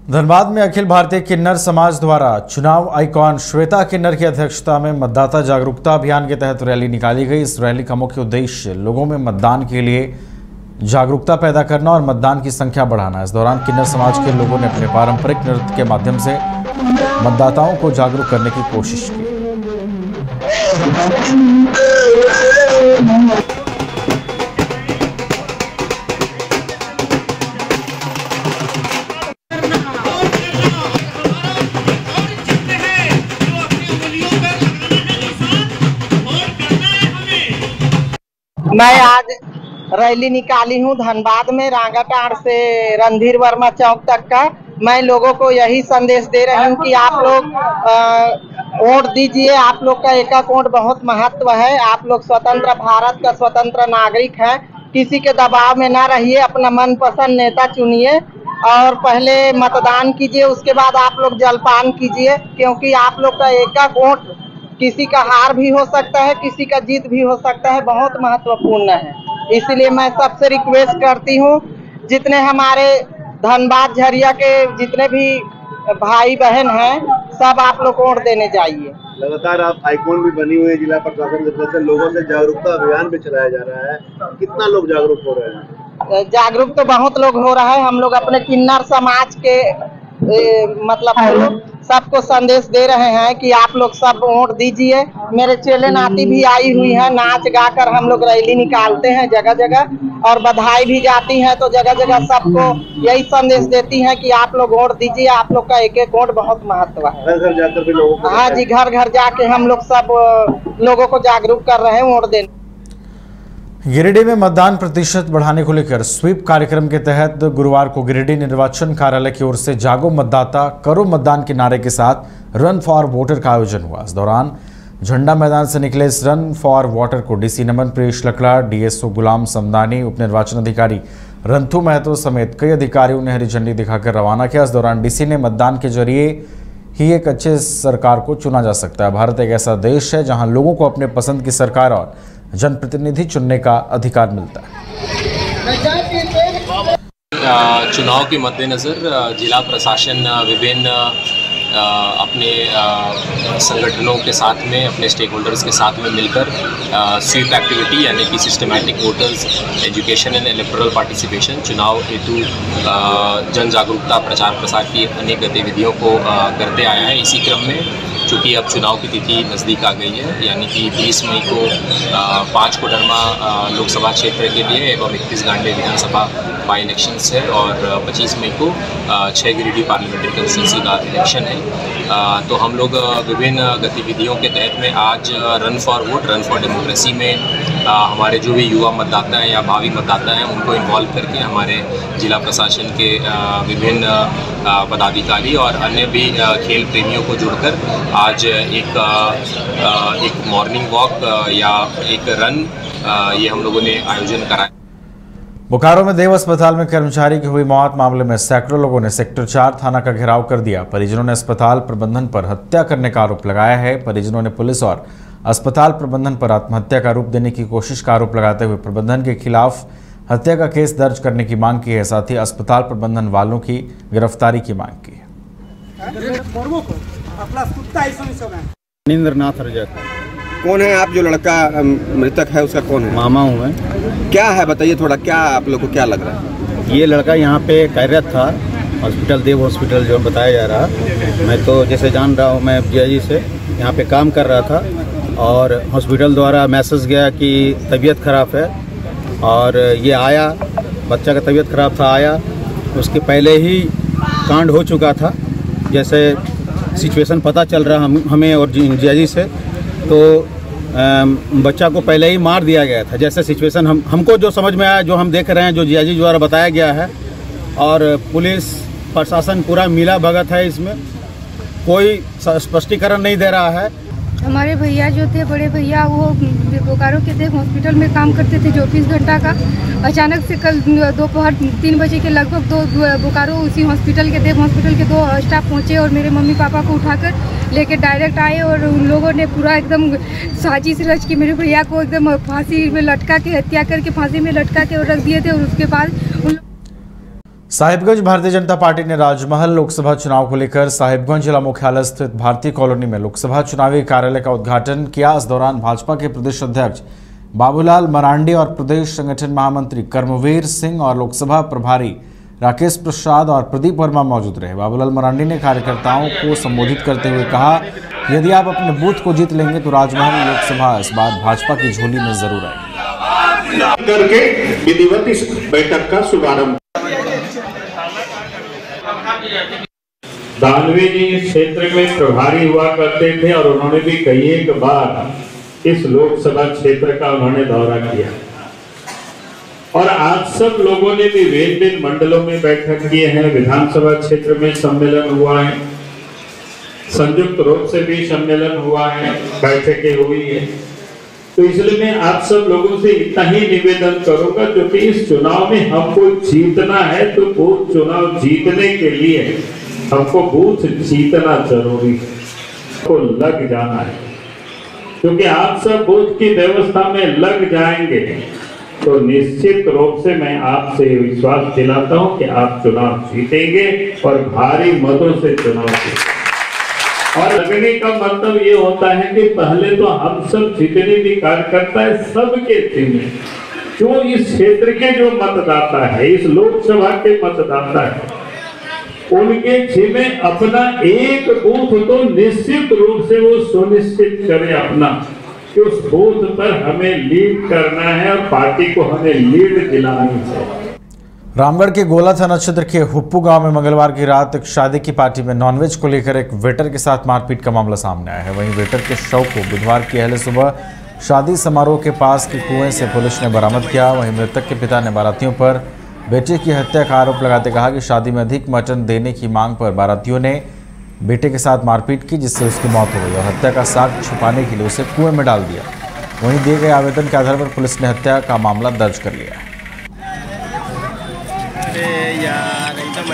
धनबाद में अखिल भारतीय किन्नर समाज द्वारा चुनाव आइकॉन श्वेता किन्नर की अध्यक्षता में मतदाता जागरूकता अभियान के तहत रैली निकाली गई। इस रैली का मुख्य उद्देश्य लोगों में मतदान के लिए जागरूकता पैदा करना और मतदान की संख्या बढ़ाना। इस दौरान किन्नर समाज के लोगों ने अपने पारंपरिक नृत्य के माध्यम से मतदाताओं को जागरूक करने की कोशिश की। मैं आज रैली निकाली हूँ धनबाद में रांगाटाड़ से रणधीर वर्मा चौक तक का। मैं लोगों को यही संदेश दे रही हूँ कि आप लोग वोट दीजिए। आप लोग का एक वोट बहुत महत्व है। आप लोग स्वतंत्र भारत का स्वतंत्र नागरिक हैं। किसी के दबाव में ना रहिए, अपना मनपसंद नेता चुनिए और पहले मतदान कीजिए, उसके बाद आप लोग जलपान कीजिए, क्योंकि आप लोग का एक वोट किसी का हार भी हो सकता है, किसी का जीत भी हो सकता है, बहुत महत्वपूर्ण है। इसलिए मैं सबसे रिक्वेस्ट करती हूँ, जितने हमारे धनबाद झरिया के जितने भी भाई बहन हैं, सब आप लोग वोट देने जाइए। लगातार आप आइकॉन भी बनी हुई है जिला प्रशासन की तरफ से, लोगों से जागरूकता अभियान भी चलाया जा रहा है। कितना लोग जागरूक हो रहे हैं? जागरूक तो बहुत लोग हो रहा है। हम लोग अपने किन्नर समाज के मतलब सबको संदेश दे रहे हैं कि आप लोग सब वोट दीजिए। मेरे चेले नाती भी आई हुई है, नाच गा कर हम लोग रैली निकालते हैं जगह जगह और बधाई भी जाती है, तो जगह जगह सबको यही संदेश देती हैं कि आप लोग वोट दीजिए। आप लोग का एक वोट बहुत महत्व है। घर घर जाकर भी लोगों को, हाँ जी, घर घर जाके हम लोग सब लोगों को जागरूक कर रहे हैं वोट देने। गिरिडीह में मतदान प्रतिशत बढ़ाने को लेकर स्वीप कार्यक्रम के तहत गुरुवार को गिरिडीह निर्वाचन कार्यालय की ओर से जागो मतदाता करो मतदान के नारे के साथ रन फॉर वोटर का आयोजन हुआ। इस दौरान झंडा मैदान से निकले इस रन फॉर वोटर को डीसी नमन प्रेश लकड़ा, डीएसओ गुलाम समदानी, उप निर्वाचन अधिकारी रंथू महतो समेत कई अधिकारियों ने हरी झंडी दिखाकर रवाना किया। इस दौरान डीसी ने मतदान के जरिए ही एक अच्छे सरकार को चुना जा सकता है। भारत एक ऐसा देश है जहां लोगों को अपने पसंद की सरकार और जनप्रतिनिधि चुनने का अधिकार मिलता है। चुनाव के मद्देनज़र जिला प्रशासन विभिन्न अपने संगठनों के साथ में, अपने स्टेक होल्डर्स के साथ में मिलकर स्वीप एक्टिविटी यानी कि systematic voters education and electoral participation, चुनाव हेतु जन जागरूकता प्रचार प्रसार की अनेक गतिविधियों को करते आया है। इसी क्रम में चूँकि अब चुनाव की तिथि नज़दीक आ गई है, यानी कि 20 मई को 5 कोडरमा लोकसभा क्षेत्र के लिए एवं 31 गांडे विधानसभा बाई इलेक्शंस है और 25 मई को 6 गिरिडीह पार्लियामेंट्री कंस्टिट्यूंसी का इलेक्शन है। तो हम लोग विभिन्न गतिविधियों के तहत में आज run for vote, run for democracy में हमारे जो भी युवा मतदाता हैं या भावी मतदाता हैं उनको इन्वॉल्व करके हमारे जिला प्रशासन के विभिन्न पदाधिकारी और अन्य भी खेल प्रेमियों को जुड़कर आज एक मॉर्निंग वॉक या एक रन ये हम लोगों ने आयोजन कराया। बोकारो में देव अस्पताल में कर्मचारी की हुई मौत मामले में सैकड़ों लोगों ने सेक्टर 4 थाना का घेराव कर दिया। परिजनों ने अस्पताल प्रबंधन पर हत्या करने का आरोप लगाया है। परिजनों ने पुलिस और अस्पताल प्रबंधन पर आत्महत्या का आरोप देने की कोशिश का आरोप लगाते हुए प्रबंधन के खिलाफ हत्या का केस दर्ज करने की मांग की है। साथ ही अस्पताल प्रबंधन वालों की गिरफ्तारी की मांग की है। मनिंद्रनाथ रजक। कौन है आप? जो लड़का मृतक है उसका कौन है? मामा हूँ मैं। क्या है बताइए थोड़ा, क्या आप लोग को क्या लग रहा है? ये लड़का यहाँ पे कार्यरत था, हॉस्पिटल देव हॉस्पिटल जो बताया जा रहा। मैं तो जैसे जान रहा हूँ, मैं जीआईजी से यहाँ पे काम कर रहा था और हॉस्पिटल द्वारा मैसेज गया कि तबीयत ख़राब है और ये आया, बच्चा का तबीयत ख़राब था, आया। उसके पहले ही कांड हो चुका था। जैसे सिचुएशन पता चल रहा हमें और जीआईजी से, तो बच्चा को पहले ही मार दिया गया था। जैसे सिचुएशन हमको जो समझ में आया, जो हम देख रहे हैं, जो जीआईजी द्वारा बताया गया है, और पुलिस प्रशासन पूरा मिला भगत है। इसमें कोई स्पष्टीकरण नहीं दे रहा है। हमारे भैया जो थे, बड़े भैया, वो बोकारो के देव हॉस्पिटल में काम करते थे 24 घंटा का। अचानक से कल दोपहर 3 बजे के लगभग बोकारो उसी हॉस्पिटल के देव हॉस्पिटल के 2 स्टाफ पहुंचे और मेरे मम्मी पापा को उठाकर लेके डायरेक्ट आए और उन लोगों ने पूरा एकदम साजिश रच के मेरे भैया को एकदम फांसी में लटका के, हत्या करके फांसी में लटका के रख दिए थे। और उसके बाद साहिबगंज भारतीय जनता पार्टी ने राजमहल लोकसभा चुनाव को लेकर साहिबगंज जिला मुख्यालय स्थित भारतीय कॉलोनी में लोकसभा चुनावी कार्यालय का उद्घाटन किया। इस दौरान भाजपा के प्रदेश अध्यक्ष बाबूलाल मरांडी और प्रदेश संगठन महामंत्री कर्मवीर सिंह और लोकसभा प्रभारी राकेश प्रसाद और प्रदीप वर्मा मौजूद रहे। बाबूलाल मरांडी ने कार्यकर्ताओं को संबोधित करते हुए कहा, यदि आप अपने बूथ को जीत लेंगे तो राजमहल लोकसभा इस बार भाजपा की झोली में जरूर आएगी। करके विधिवत इस बैठक का शुभारंभ। दानवे जी इस क्षेत्र में प्रभारी हुआ करते थे और उन्होंने भी कई एक बार इस लोकसभा क्षेत्र का उन्होंने दौरा किया और आज सब लोगों ने भी विभिन्न मंडलों में बैठक किए हैं। विधानसभा क्षेत्र में सम्मेलन हुआ है, संयुक्त रूप से भी सम्मेलन हुआ है, बैठकें हुई है। तो इसलिए मैं आप सब लोगों से इतना ही निवेदन करूंगा, क्योंकि इस चुनाव में हमको जीतना है तो बूथ चुनाव जीतने के लिए हमको बूथ जीतना जरूरी है, तो लग जाना है। क्योंकि आप सब बूथ की व्यवस्था में लग जाएंगे तो निश्चित रूप से मैं आपसे विश्वास दिलाता हूं कि आप चुनाव जीतेंगे और भारी मतों से चुनाव जीतेंगे। और लगने का मतलब ये होता है कि पहले तो हम सब जितने भी कार्यकर्ता है सबके जिम्मे जो इस क्षेत्र के जो मतदाता है, इस लोकसभा के मतदाता है, उनके जिम्मे अपना एक बूथ तो निश्चित रूप से वो सुनिश्चित करे अपना कि उस बूथ पर हमें लीड करना है और पार्टी को हमें लीड दिलानी है। रामगढ़ के गोला थाना क्षेत्र के हुप्पू गांव में मंगलवार की रात एक शादी की पार्टी में नॉनवेज को लेकर एक वेटर के साथ मारपीट का मामला सामने आया है। वहीं वेटर के शव को बुधवार की अहले सुबह शादी समारोह के पास के कुएं से पुलिस ने बरामद किया। वहीं मृतक के पिता ने बारातियों पर बेटे की हत्या का आरोप लगाते कहा कि शादी में अधिक मटन देने की मांग पर बारातियों ने बेटे के साथ मारपीट की, जिससे उसकी मौत हो गई और हत्या का साक्ष्य छुपाने के लिए उसे कुएं में डाल दिया। वहीं दिए गए आवेदन के आधार पर पुलिस ने हत्या का मामला दर्ज कर लिया है। यार एकदम